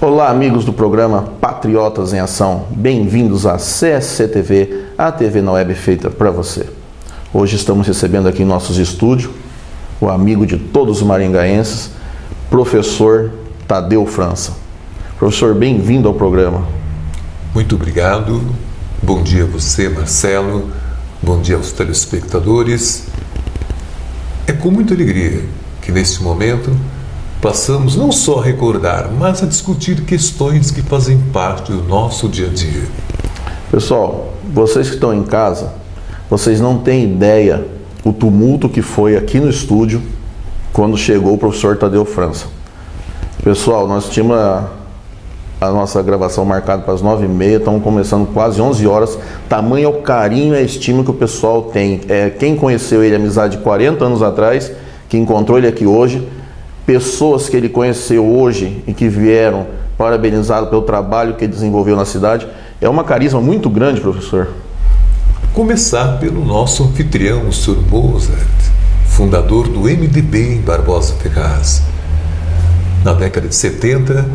Olá, amigos do programa Patriotas em Ação. Bem-vindos à CSC TV, a TV na web feita para você. Hoje estamos recebendo aqui em nossos estúdios o amigo de todos os maringaenses, professor Tadeu França. Professor, bem-vindo ao programa. Muito obrigado. Bom dia a você, Marcelo. Bom dia aos telespectadores. É com muita alegria que neste momento passamos não só a recordar, mas a discutir questões que fazem parte do nosso dia a dia. Pessoal, vocês que estão em casa, vocês não têm ideia o tumulto que foi aqui no estúdio quando chegou o professor Tadeu França. Pessoal, nós tínhamos a nossa gravação marcada para as 9h30, estamos começando quase 11 horas. Tamanho é o carinho e a estima que o pessoal tem. Quem conheceu ele, amizade de 40 anos atrás, que encontrou ele aqui hoje, pessoas que ele conheceu hoje e que vieram parabenizado pelo trabalho que ele desenvolveu na cidade. É uma carisma muito grande, professor. Começar pelo nosso anfitrião, o Sr. Mozart, fundador do MDB em Barbosa Ferraz. Na década de 70,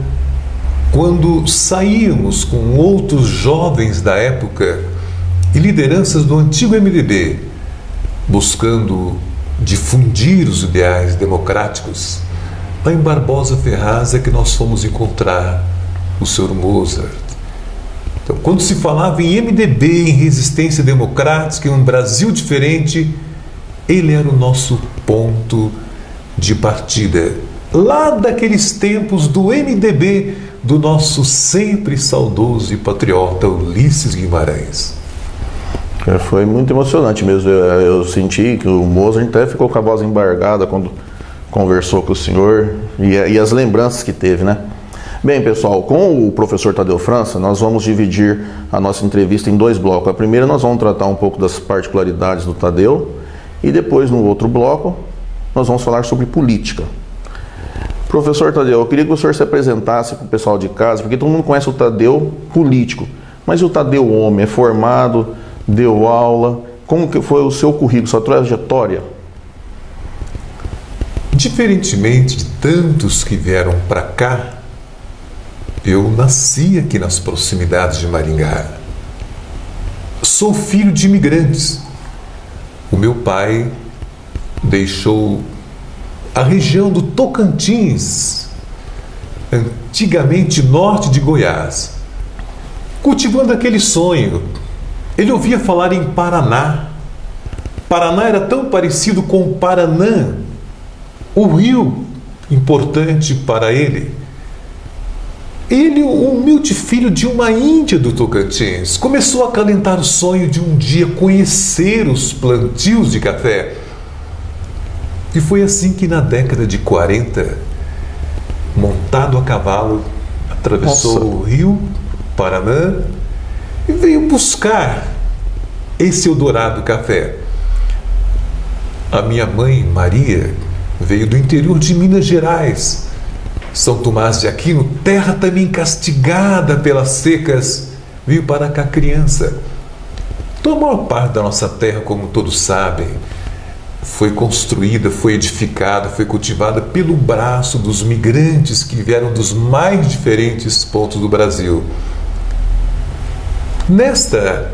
quando saíamos com outros jovens da época e lideranças do antigo MDB, buscando difundir os ideais democráticos, lá em Barbosa Ferraz é que nós fomos encontrar o Sr. Mozart. Então, quando se falava em MDB, em resistência democrática, em um Brasil diferente, ele era o nosso ponto de partida. Lá daqueles tempos do MDB, do nosso sempre saudoso e patriota Ulisses Guimarães. Foi muito emocionante mesmo. Eu senti que o Mozart até ficou com a voz embargada quando conversou com o senhor e as lembranças que teve, né? Bem, pessoal, com o professor Tadeu França, nós vamos dividir a nossa entrevista em dois blocos. A primeira nós vamos tratar um pouco das particularidades do Tadeu e depois, no outro bloco, nós vamos falar sobre política. Professor Tadeu, eu queria que o senhor se apresentasse para o pessoal de casa, porque todo mundo conhece o Tadeu político, mas o Tadeu homem é formado, deu aula, como que foi o seu currículo, sua trajetória? Diferentemente de tantos que vieram para cá, eu nasci aqui nas proximidades de Maringá. Sou filho de imigrantes. O meu pai deixou a região do Tocantins, antigamente norte de Goiás, cultivando aquele sonho. Ele ouvia falar em Paraná. Paraná era tão parecido com o Paranã, o rio importante para ele. Ele, o humilde filho de uma índia do Tocantins, começou a acalentar o sonho de um dia conhecer os plantios de café. E foi assim que na década de 40, montado a cavalo, atravessou o rio Paranã e veio buscar esse Eldorado café. A minha mãe, Maria, veio do interior de Minas Gerais, São Tomás de Aquino, terra também castigada pelas secas, veio para cá criança. Então, a maior parte da nossa terra, como todos sabem, foi construída, foi edificada, foi cultivada pelo braço dos migrantes que vieram dos mais diferentes pontos do Brasil. Nesta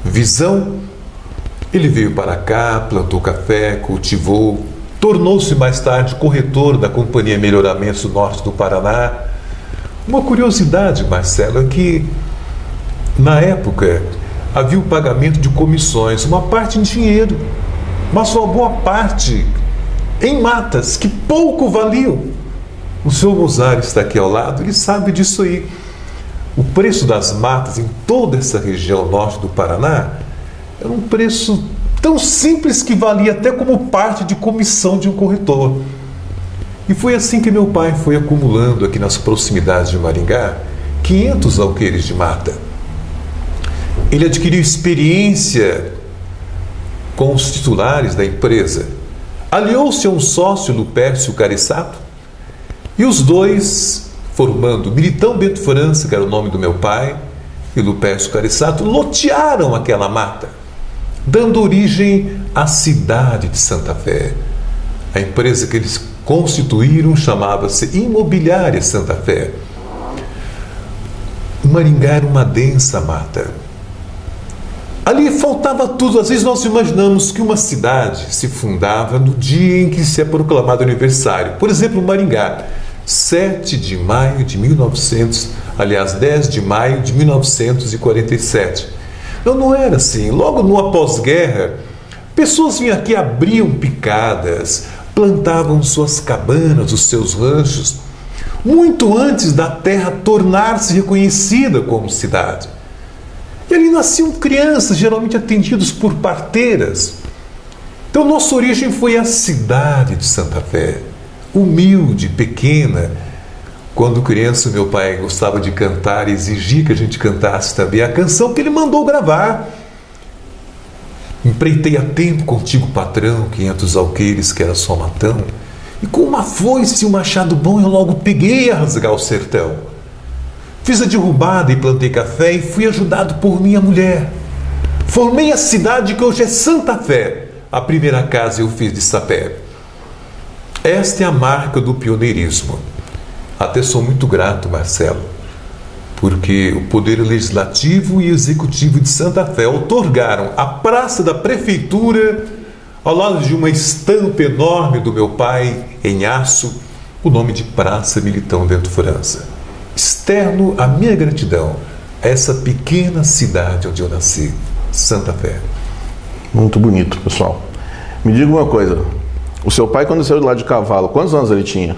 visão, ele veio para cá, plantou café, cultivou, tornou-se mais tarde corretor da Companhia Melhoramentos do Norte do Paraná. Uma curiosidade, Marcelo, é que na época havia o pagamento de comissões, uma parte em dinheiro, mas uma boa parte em matas que pouco valiam. O senhor Mozart está aqui ao lado, ele sabe disso aí. O preço das matas em toda essa região norte do Paraná era um preço tão simples que valia até como parte de comissão de um corretor. E foi assim que meu pai foi acumulando aqui nas proximidades de Maringá 500 alqueires de mata. Ele adquiriu experiência com os titulares da empresa, aliou-se a um sócio, Lupércio Carissato, e os dois, formando Militão Bento França, que era o nome do meu pai, e Lupércio Carissato, lotearam aquela mata, dando origem à cidade de Santa Fé. A empresa que eles constituíram chamava-se Imobiliária Santa Fé. Maringá era uma densa mata. Ali faltava tudo. Às vezes nós imaginamos que uma cidade se fundava no dia em que se é proclamado aniversário. Por exemplo, Maringá, 7 de maio de 10 de maio de 1947. Não era assim. Logo no após-guerra, pessoas vinham aqui, abriam picadas, plantavam suas cabanas, os seus ranchos, muito antes da terra tornar-se reconhecida como cidade. E ali nasciam crianças, geralmente atendidos por parteiras. Então, nossa origem foi a cidade de Santa Fé, humilde, pequena. Quando criança, meu pai gostava de cantar e exigia que a gente cantasse também a canção que ele mandou gravar. Empreitei a tempo contigo, patrão, 500 alqueires, que era só matão. E com uma foice e um machado bom, eu logo peguei a rasgar o sertão. Fiz a derrubada e plantei café e fui ajudado por minha mulher. Formei a cidade que hoje é Santa Fé. A primeira casa eu fiz de sapé. Esta é a marca do pioneirismo. Até sou muito grato, Marcelo, porque o Poder Legislativo e Executivo de Santa Fé outorgaram a praça da prefeitura, ao lado de uma estampa enorme do meu pai, em aço, o nome de Praça Militão Bento França. Externo a minha gratidão a essa pequena cidade onde eu nasci, Santa Fé. Muito bonito, pessoal. Me diga uma coisa. O seu pai, quando saiu de lá de cavalo, quantos anos ele tinha?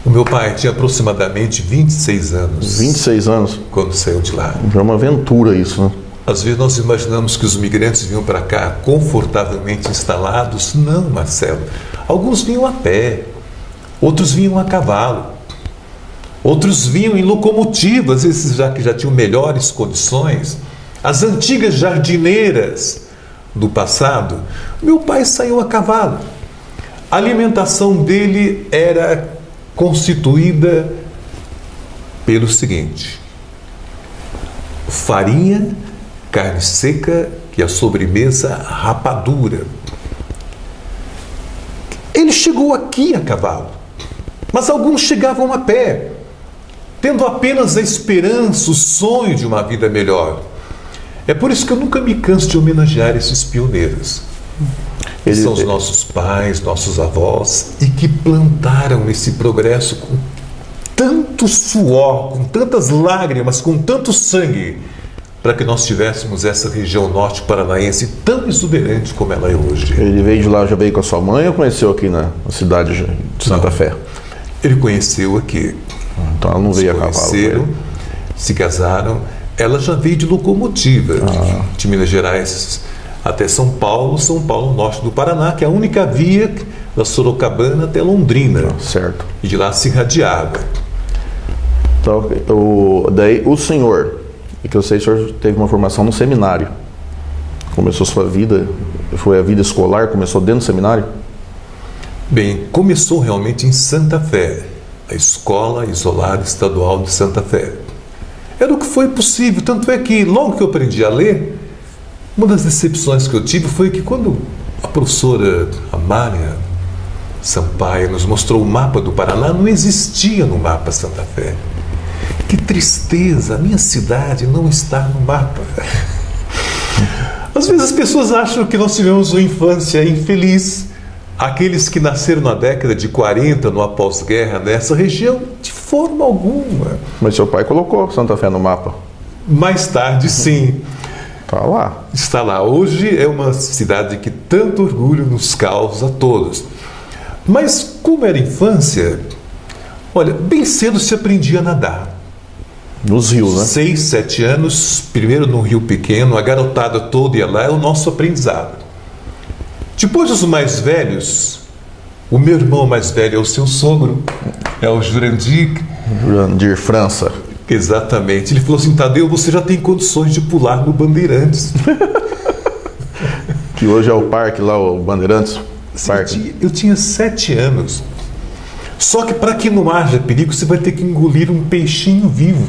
O meu pai tinha aproximadamente 26 anos. 26 anos? Quando saiu de lá. Já é uma aventura isso, né? Às vezes nós imaginamos que os migrantes vinham para cá confortavelmente instalados. Não, Marcelo. Alguns vinham a pé, outros vinham a cavalo. Outros vinham em locomotivas, esses que já tinham melhores condições. As antigas jardineiras do passado. Meu pai saiu a cavalo. A alimentação dele era constituída pelo seguinte: farinha, carne seca e a sobremesa rapadura. Ele chegou aqui a cavalo, mas alguns chegavam a pé, tendo apenas a esperança, o sonho de uma vida melhor. É por isso que eu nunca me canso de homenagear esses pioneiros. Eles são os nossos pais, nossos avós, e que plantaram esse progresso com tanto suor, com tantas lágrimas, com tanto sangue, para que nós tivéssemos essa região norte paranaense tão exuberante como ela é hoje. Ele veio de lá, já veio com a sua mãe ou conheceu aqui na cidade de Santa Fé? Ele conheceu aqui. Então ela não veio a cavalo. Se casaram. Ela já veio de locomotiva, de Minas Gerais até São Paulo norte do Paraná, que é a única via da Sorocabana até Londrina. Certo. E de lá se irradiava. Então, daí o senhor, e que eu sei que o senhor teve uma formação no seminário. Começou sua vida, foi a vida escolar, começou dentro do seminário? Bem, começou realmente em Santa Fé, a Escola Isolada Estadual de Santa Fé. Era o que foi possível, tanto é que logo que eu aprendi a ler, uma das decepções que eu tive foi que quando a professora Amália Sampaio nos mostrou o mapa do Paraná, não existia no mapa Santa Fé. Que tristeza, a minha cidade não está no mapa. Às vezes as pessoas acham que nós tivemos uma infância infeliz. Aqueles que nasceram na década de 40, no após-guerra, nessa região, de forma alguma. Mas seu pai colocou Santa Fé no mapa? Mais tarde, sim. Está lá. Está lá. Hoje é uma cidade que tanto orgulho nos causa a todos. Mas como era infância, olha, bem cedo se aprendia a nadar. Nos rios, né? 6, 7 anos, primeiro no rio pequeno, a garotada toda ia lá, é o nosso aprendizado. Depois os mais velhos, o meu irmão mais velho é o seu sogro, é o Jurandir. Jurandir França. Exatamente. Ele falou assim: Tadeu, você já tem condições de pular no Bandeirantes. Que hoje é o parque lá, o Bandeirantes. Eu tinha 7 anos. Só que para que não haja perigo, você vai ter que engolir um peixinho vivo.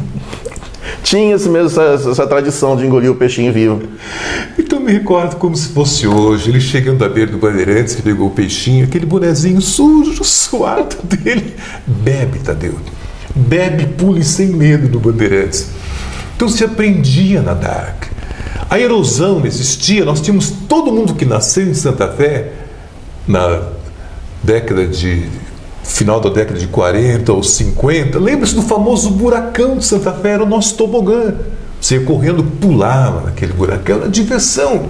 Tinha essa tradição de engolir o peixinho vivo. Então me recordo como se fosse hoje, ele chegando à beira do Bandeirantes, que pegou o peixinho, aquele bonezinho sujo, suado dele. Bebe, Tadeu. bebe, pule sem medo no Bandeirantes. Então se aprendia a nadar. A erosão existia, nós tínhamos todo mundo que nasceu em Santa Fé na final da década de 40 ou 50, lembra-se do famoso buracão de Santa Fé, era o nosso tobogã. Você ia correndo, pulava naquele buracão, era diversão.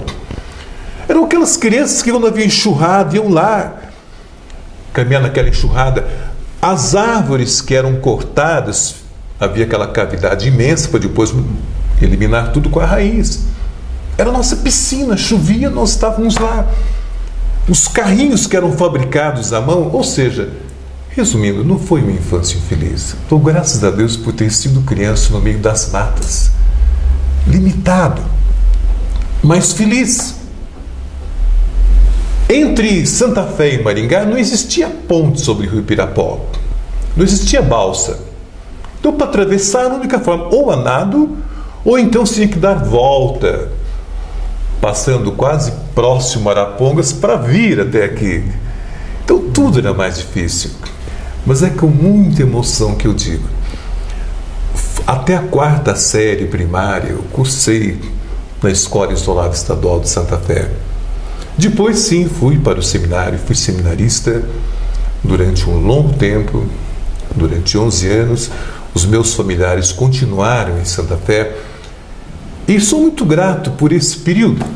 Eram aquelas crianças que quando havia enxurrada iam lá caminhar naquela enxurrada. As árvores que eram cortadas, havia aquela cavidade imensa para depois eliminar tudo com a raiz. Era a nossa piscina, chovia, nós estávamos lá. Os carrinhos que eram fabricados à mão, ou seja, resumindo, não foi uma infância infeliz. Então, graças a Deus por ter sido criança no meio das matas. Limitado, mas feliz. Entre Santa Fé e Maringá não existia ponte sobre o Rio Pirapó. Não existia balsa. Então, para atravessar, a única forma, ou a nado, ou então se tinha que dar volta, passando quase próximo a Arapongas para vir até aqui. Então, tudo era mais difícil. Mas é com muita emoção que eu digo. Até a 4ª série primária, eu cursei na Escola Isolada Estadual de Santa Fé. Depois, sim, fui para o seminário, fui seminarista durante um longo tempo, durante 11 anos. Os meus familiares continuaram em Santa Fé e sou muito grato por esse período.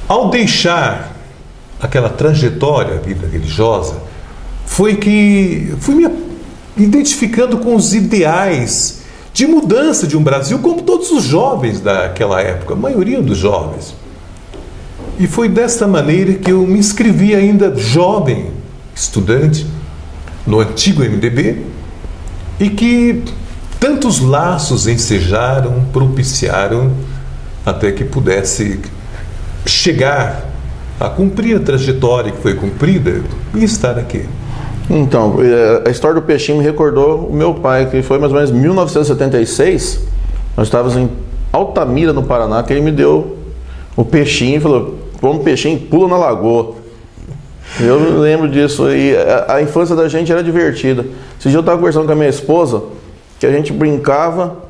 Ao deixar aquela trajetória, a vida religiosa, foi que fui me identificando com os ideais de mudança de um Brasil, como todos os jovens daquela época, a maioria dos jovens. E foi desta maneira que eu me inscrevi ainda jovem, estudante, no antigo MDB, e que tantos laços ensejaram, propiciaram, até que pudesse chegar a cumprir a trajetória que foi cumprida e estar aqui. Então, a história do peixinho me recordou o meu pai, que foi mais ou menos em 1976, nós estávamos em Altamira, no Paraná, que ele me deu o peixinho e falou, vamos peixinho, pula na lagoa. Eu lembro disso, e a infância da gente era divertida. Esse dia eu estava conversando com a minha esposa, que a gente brincava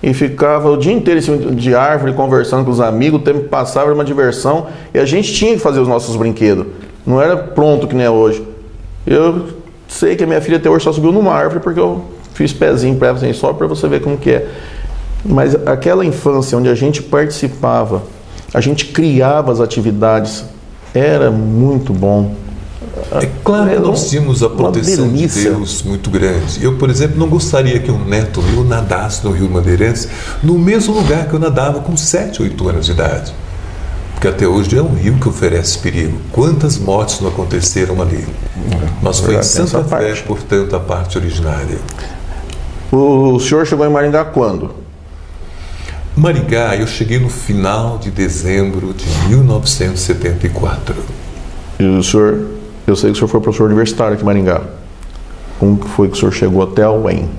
e ficava o dia inteiro em cima de árvore, conversando com os amigos, o tempo passava, era uma diversão, e a gente tinha que fazer os nossos brinquedos, não era pronto que nem é hoje. Eu sei que a minha filha até hoje só subiu numa árvore porque eu fiz pezinho para ela, assim, só para você ver como que é. Mas aquela infância onde a gente participava, a gente criava as atividades, era muito bom. É claro que nós tínhamos a proteção de Deus muito grande. Eu, por exemplo, não gostaria que um neto meu nadasse no Rio Bandeirantes no mesmo lugar que eu nadava com 7, 8 anos de idade. Porque até hoje é um rio que oferece perigo. Quantas mortes não aconteceram ali? Mas foi em Santa Fé, portanto, a parte originária. O senhor chegou em Maringá quando? Maringá, eu cheguei no final de dezembro de 1974. E o senhor, eu sei que o senhor foi professor universitário aqui em Maringá. Como que foi que o senhor chegou até a UEM?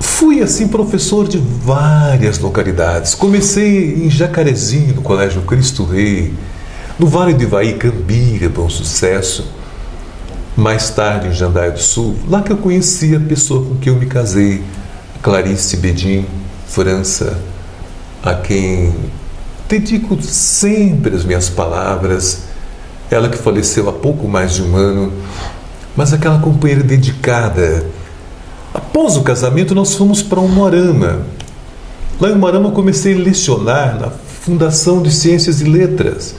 Fui, assim, professor de várias localidades. Comecei em Jacarezinho, no Colégio Cristo Rei, no Vale do Ivaí, Cambira, Bom Sucesso. Mais tarde em Jandaia do Sul, lá que eu conheci a pessoa com quem eu me casei, Clarice Bedin, França, a quem dedico sempre as minhas palavras. Ela que faleceu há pouco mais de um ano, mas aquela companheira dedicada. Após o casamento, nós fomos para Umuarama. Lá em Umuarama eu comecei a lecionar na Fundação de Ciências e Letras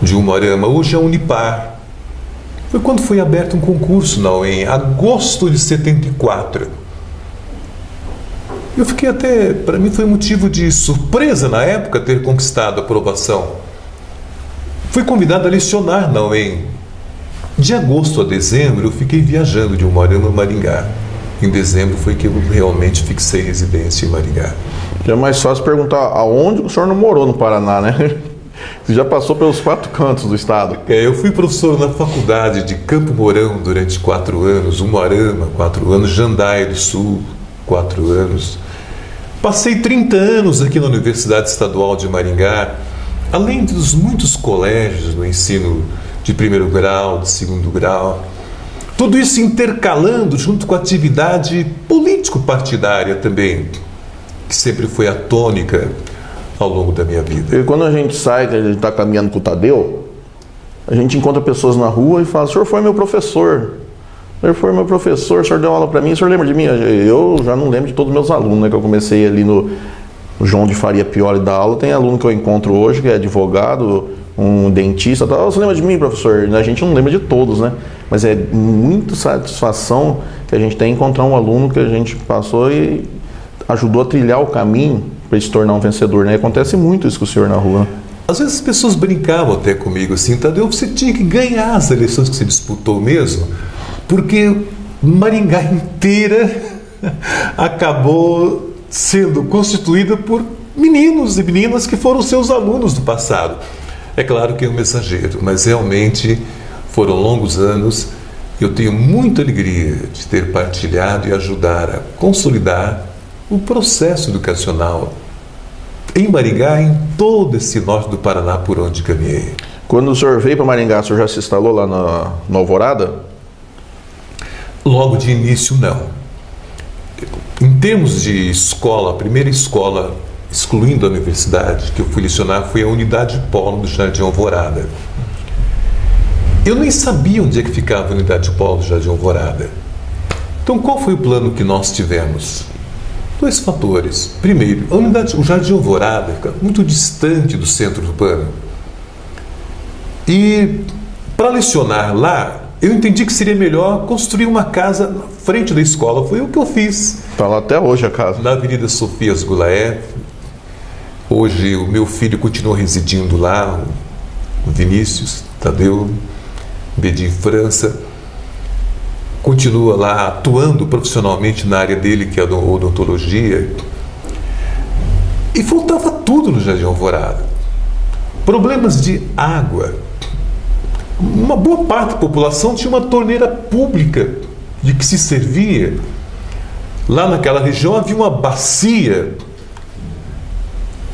de Umuarama, hoje é a Unipar. Foi quando foi aberto um concurso na UEM, em agosto de 74. Eu fiquei até, para mim foi motivo de surpresa na época ter conquistado a aprovação. Fui convidado a lecionar na UEM. De agosto a dezembro eu fiquei viajando de Umuarama a Maringá. Em dezembro foi que eu realmente fixei residência em Maringá. É mais fácil perguntar aonde o senhor não morou no Paraná, né? Você já passou pelos 4 cantos do estado. Eu fui professor na faculdade de Campo Mourão durante 4 anos, Umuarama, 4 anos, Jandaia do Sul, 4 anos. Passei 30 anos aqui na Universidade Estadual de Maringá, além dos muitos colégios no ensino de primeiro grau, de segundo grau. Tudo isso intercalando junto com a atividade político-partidária também, que sempre foi a tônica ao longo da minha vida. E quando a gente sai, que a gente está caminhando com o Tadeu, a gente encontra pessoas na rua e fala: o senhor foi meu professor. O senhor foi meu professor, o senhor deu aula para mim, o senhor lembra de mim? Eu já não lembro de todos os meus alunos, né? Que eu comecei ali no João de Faria Pioli da aula. Tem aluno que eu encontro hoje, que é advogado, um dentista, tal. Você lembra de mim, professor? A gente não lembra de todos, né? Mas é muita satisfação que a gente tem em encontrar um aluno que a gente passou e ajudou a trilhar o caminho para se tornar um vencedor, né? Acontece muito isso com o senhor na rua, né? Às vezes as pessoas brincavam até comigo assim: Tadeu, você tinha que ganhar as eleições que você disputou mesmo, porque Maringá inteira acabou sendo constituída por meninos e meninas que foram seus alunos do passado. É claro que é um exagero, mas realmente foram longos anos e eu tenho muita alegria de ter partilhado e ajudar a consolidar o processo educacional em Maringá, em todo esse norte do Paraná por onde caminhei. Quando o senhor veio para Maringá, o senhor já se instalou lá na Alvorada? Logo de início, não. Em termos de escola, a primeira escola, excluindo a universidade, que eu fui lecionar foi a Unidade Polo do Jardim Alvorada. Eu nem sabia onde é que ficava a Unidade Polo do Jardim Alvorada. Então, qual foi o plano que nós tivemos? 2 fatores. Primeiro, o Jardim Alvorada fica muito distante do centro urbano. E para lecionar lá, eu entendi que seria melhor construir uma casa na frente da escola. Foi o que eu fiz. Está lá até hoje a casa. Na Avenida Sofias Goulaert. Hoje o meu filho continua residindo lá, o Vinícius Tadeu Bedin França. Continua lá atuando profissionalmente na área dele, que é a odontologia. E faltava tudo no Jardim Alvorada. Problemas de água. Uma boa parte da população tinha uma torneira pública de que se servia. Lá naquela região havia uma bacia.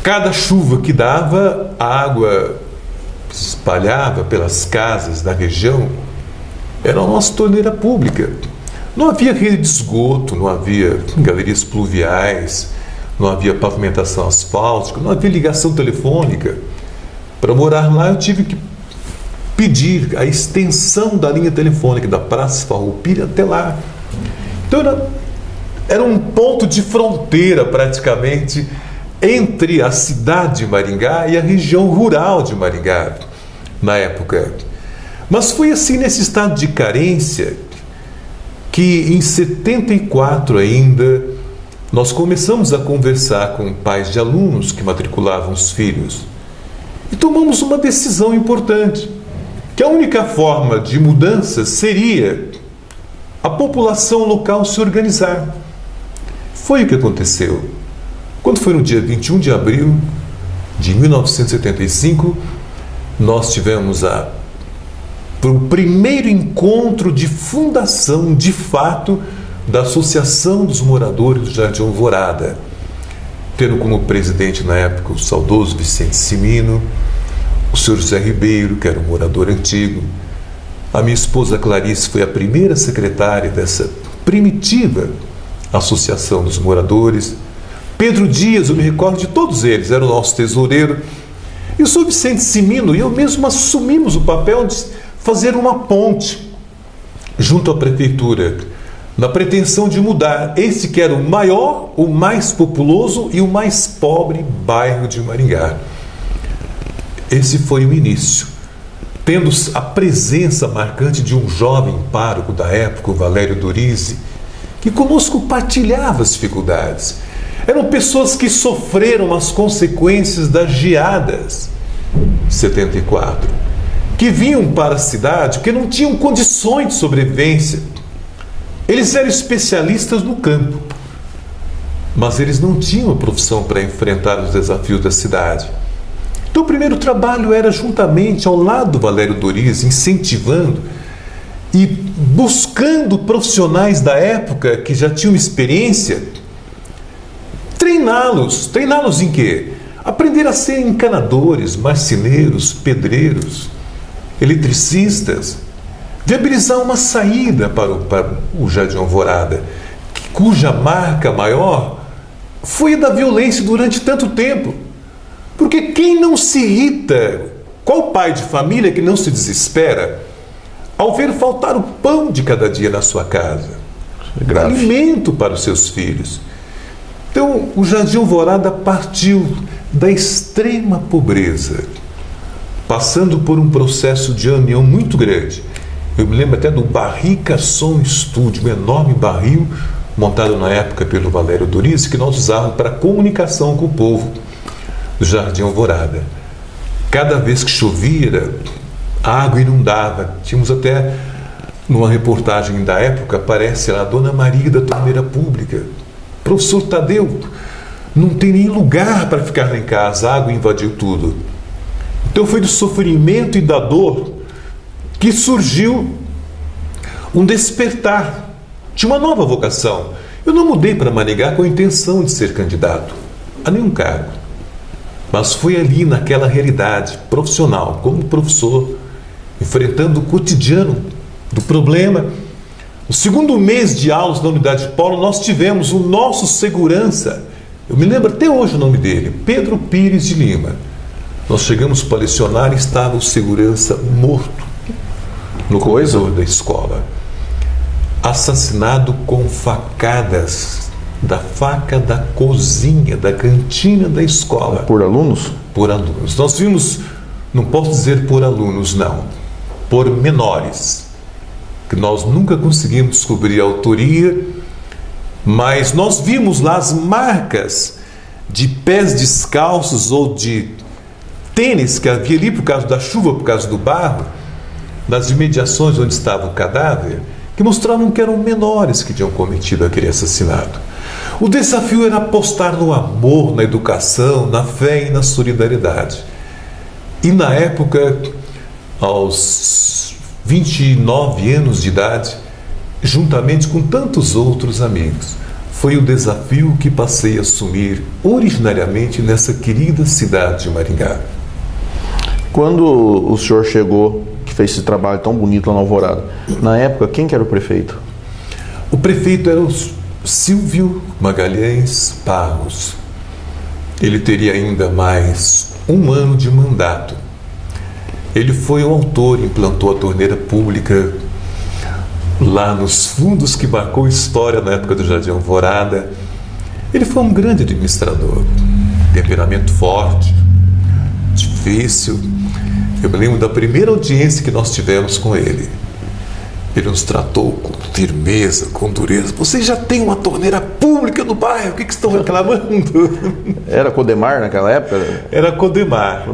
Cada chuva que dava, a água se espalhava pelas casas da região. Era a nossa torneira pública. Não havia rede de esgoto, não havia galerias pluviais, não havia pavimentação asfáltica, não havia ligação telefônica. Para morar lá, eu tive que pedir a extensão da linha telefônica da Praça Farroupilha até lá. Então era um ponto de fronteira praticamente entre a cidade de Maringá e a região rural de Maringá na época. Mas foi assim, nesse estado de carência, que em 74 ainda nós começamos a conversar com pais de alunos que matriculavam os filhos e tomamos uma decisão importante, que a única forma de mudança seria a população local se organizar. Foi o que aconteceu. Quando foi no dia 21 de abril de 1975, nós tivemos o primeiro encontro de fundação, de fato, da Associação dos Moradores do Jardim Alvorada, tendo como presidente na época o saudoso Vicente Cimino, o senhor José Ribeiro, que era um morador antigo. A minha esposa Clarice foi a primeira secretária dessa primitiva Associação dos Moradores. Pedro Dias, eu me recordo de todos eles, era o nosso tesoureiro. E o senhor Vicente Cimino e eu mesmo assumimos o papel de fazer uma ponte junto à prefeitura, na pretensão de mudar esse que era o maior, o mais populoso e o mais pobre bairro de Maringá. Esse foi o início, tendo a presença marcante de um jovem pároco da época, o Valério Dorizzi, que conosco partilhava as dificuldades. Eram pessoas que sofreram as consequências das geadas de 74, que vinham para a cidade porque não tinham condições de sobrevivência. Eles eram especialistas no campo, mas eles não tinham a profissão para enfrentar os desafios da cidade. Então o primeiro trabalho era juntamente ao lado do Valério Dorizzi, incentivando e buscando profissionais da época que já tinham experiência, treiná-los. Treiná-los em quê? Aprender a ser encanadores, marceneiros, pedreiros, eletricistas, viabilizar uma saída para o Jardim Alvorada, cuja marca maior foi a da violência durante tanto tempo. Porque quem não se irrita, qual pai de família que não se desespera ao ver faltar o pão de cada dia na sua casa, alimento para os seus filhos? Então, o Jardim Alvorada partiu da extrema pobreza, passando por um processo de união muito grande. Eu me lembro até do Barrica Som Studio, um enorme barril montado na época pelo Valério Doriz, que nós usávamos para comunicação com o povo do Jardim Alvorada. Cada vez que chovia, a água inundava. Tínhamos até, numa reportagem da época, aparece lá a Dona Maria da Torneira Pública. Professor Tadeu, não tem nem lugar para ficar lá em casa, a água invadiu tudo. Então foi do sofrimento e da dor que surgiu um despertar de uma nova vocação. Eu não mudei para Maringá com a intenção de ser candidato a nenhum cargo, mas foi ali naquela realidade profissional, como professor, enfrentando o cotidiano do problema. No segundo mês de aulas da Unidade Polo, nós tivemos o nosso segurança, eu me lembro até hoje o nome dele, Pedro Pires de Lima. Nós chegamos para lecionar e estava o segurança morto no corredor da escola, assassinado com facadas da faca da cozinha, da cantina da escola. Por alunos? Por alunos. Nós vimos, não posso dizer por alunos, não, por menores, que nós nunca conseguimos descobrir a autoria, mas nós vimos lá as marcas de pés descalços ou de tênis que havia ali por causa da chuva, por causa do barro, nas imediações onde estava o cadáver, que mostravam que eram menores que tinham cometido aquele assassinato. O desafio era apostar no amor, na educação, na fé e na solidariedade. E na época, aos 29 anos de idade, juntamente com tantos outros amigos, foi o desafio que passei a assumir originariamente nessa querida cidade de Maringá. Quando o senhor chegou, que fez esse trabalho tão bonito lá na Alvorada, na época, quem que era o prefeito? O prefeito era o Silvio Magalhães Barros. Ele teria ainda mais um ano de mandato. Ele foi o autor, implantou a torneira pública lá nos fundos que marcou história na época do Jardim Alvorada. Ele foi um grande administrador, temperamento forte, difícil. Eu me lembro da primeira audiência que nós tivemos com ele. Ele nos tratou com firmeza, com dureza. Vocês já têm uma torneira pública no bairro, o que estão reclamando? Era Codemar naquela época? Era Codemar.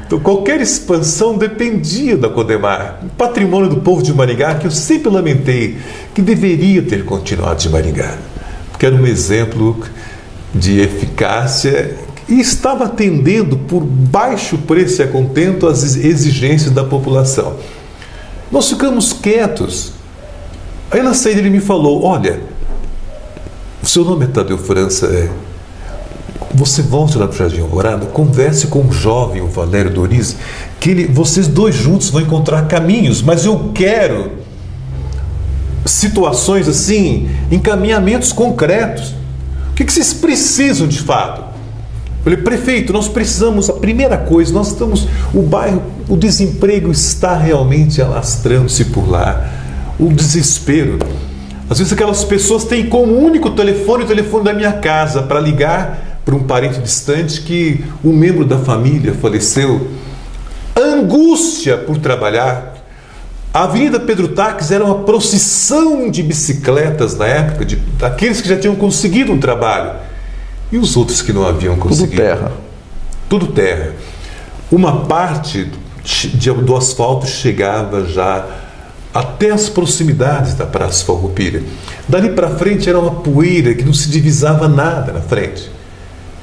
Então, qualquer expansão dependia da Codemar. O patrimônio do povo de Maringá, que eu sempre lamentei, que deveria ter continuado de Maringá. Porque era um exemplo de eficácia e estava atendendo por baixo preço e a contento as exigências da população. Nós ficamos quietos. Aí na saída ele me falou: olha, o seu nome é Tadeu França, você volte lá para o Jardim Alvorada, converse com o jovem, o Valério Doriz, que vocês dois juntos vão encontrar caminhos, mas eu quero situações assim, encaminhamentos concretos. O que vocês precisam de fato? Eu falei: prefeito, nós precisamos, a primeira coisa, nós estamos, o bairro, o desemprego está realmente alastrando-se por lá, o desespero. Às vezes aquelas pessoas têm como único telefone o telefone da minha casa para ligar para um parente distante que um membro da família faleceu. Angústia por trabalhar. A Avenida Pedro Taques era uma procissão de bicicletas na época, daqueles que já tinham conseguido um trabalho. E os outros que não haviam conseguido? Tudo terra. Tudo terra. Uma parte do asfalto chegava já até as proximidades da Praça Farroupilha. Dali para frente era uma poeira que não se divisava nada na frente.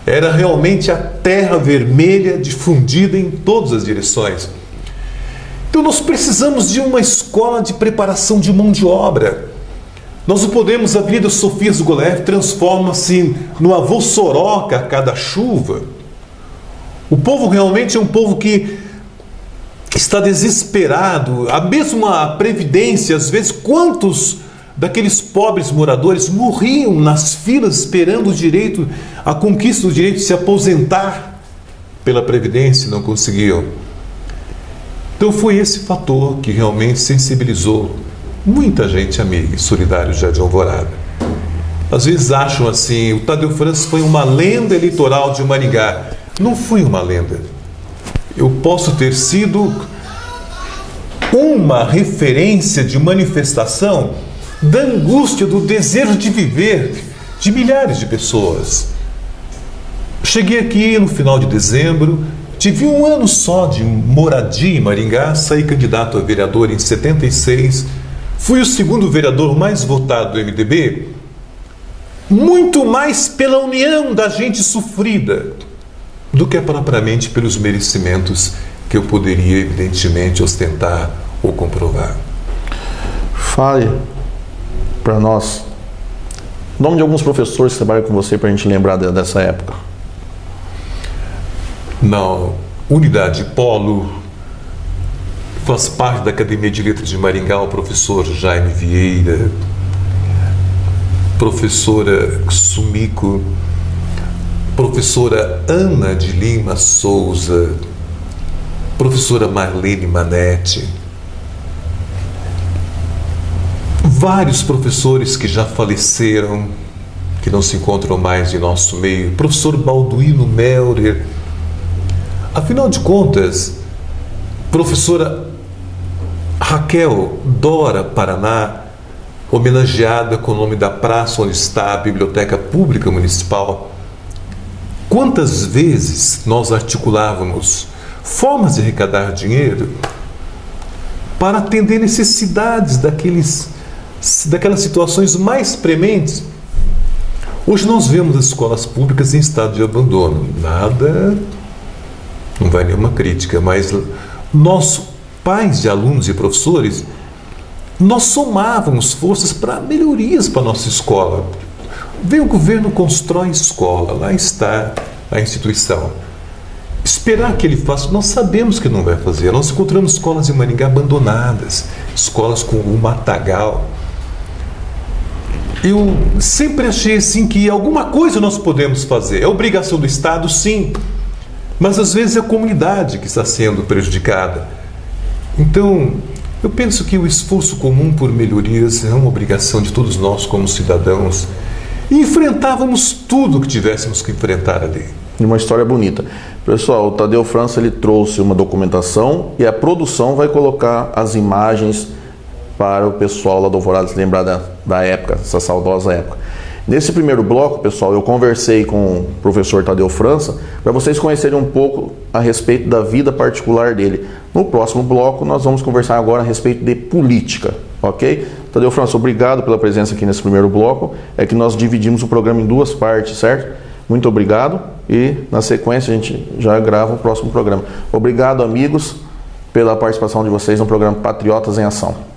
Era realmente a terra vermelha difundida em todas as direções. Então nós precisamos de uma escola de preparação de mão de obra. Nós não podemos, a Avenida Sofias Goulart transforma-se no avô Soroca a cada chuva. O povo realmente é um povo que está desesperado, a mesma Previdência, às vezes, quantos daqueles pobres moradores morriam nas filas esperando o direito, a conquista do direito de se aposentar pela Previdência e não conseguiam. Então foi esse fator que realmente sensibilizou muita gente amiga e solidário de Jardim Alvorada. Às vezes acham assim, o Tadeu França foi uma lenda eleitoral de Maringá. Não fui uma lenda. Eu posso ter sido uma referência de manifestação da angústia, do desejo de viver de milhares de pessoas. Cheguei aqui no final de dezembro, tive um ano só de moradia em Maringá, saí candidato a vereador em 76, fui o segundo vereador mais votado do MDB, muito mais pela união da gente sofrida do que propriamente pelos merecimentos que eu poderia, evidentemente, ostentar ou comprovar. Fale para nós o nome de alguns professores que trabalham com você para a gente lembrar dessa época. Na unidade Polo, faz parte da Academia de Letras de Maringá o professor Jaime Vieira, professora Sumiko, professora Ana de Lima Souza, professora Marlene Manetti, vários professores que já faleceram, que não se encontram mais em nosso meio, professor Balduino Melrer. Afinal de contas, professora Raquel Dora Paraná, homenageada com o nome da praça onde está a Biblioteca Pública Municipal. Quantas vezes nós articulávamos formas de arrecadar dinheiro para atender necessidades daquelas situações mais prementes. Hoje nós vemos as escolas públicas em estado de abandono. Nada, não vai nenhuma crítica, mas nós, pais de alunos e professores, nós somávamos forças para melhorias para a nossa escola. Vem o governo, constrói escola, lá está a instituição. Esperar que ele faça, nós sabemos que não vai fazer. Nós encontramos escolas em Maringá abandonadas, escolas com um matagal. Eu sempre achei assim que alguma coisa nós podemos fazer. É obrigação do Estado, sim, mas às vezes é a comunidade que está sendo prejudicada. Então, eu penso que o esforço comum por melhorias é uma obrigação de todos nós como cidadãos. E enfrentávamos tudo que tivéssemos que enfrentar ali. E uma história bonita. Pessoal, o Tadeu França, ele trouxe uma documentação e a produção vai colocar as imagens para o pessoal lá do Alvorada se lembrar da época, essa saudosa época. Nesse primeiro bloco, pessoal, eu conversei com o professor Tadeu França para vocês conhecerem um pouco a respeito da vida particular dele. No próximo bloco, nós vamos conversar agora a respeito de política, ok? Tadeu França, obrigado pela presença aqui nesse primeiro bloco. É que nós dividimos o programa em duas partes, certo? Muito obrigado e, na sequência, a gente já grava o próximo programa. Obrigado, amigos, pela participação de vocês no programa Patriotas em Ação.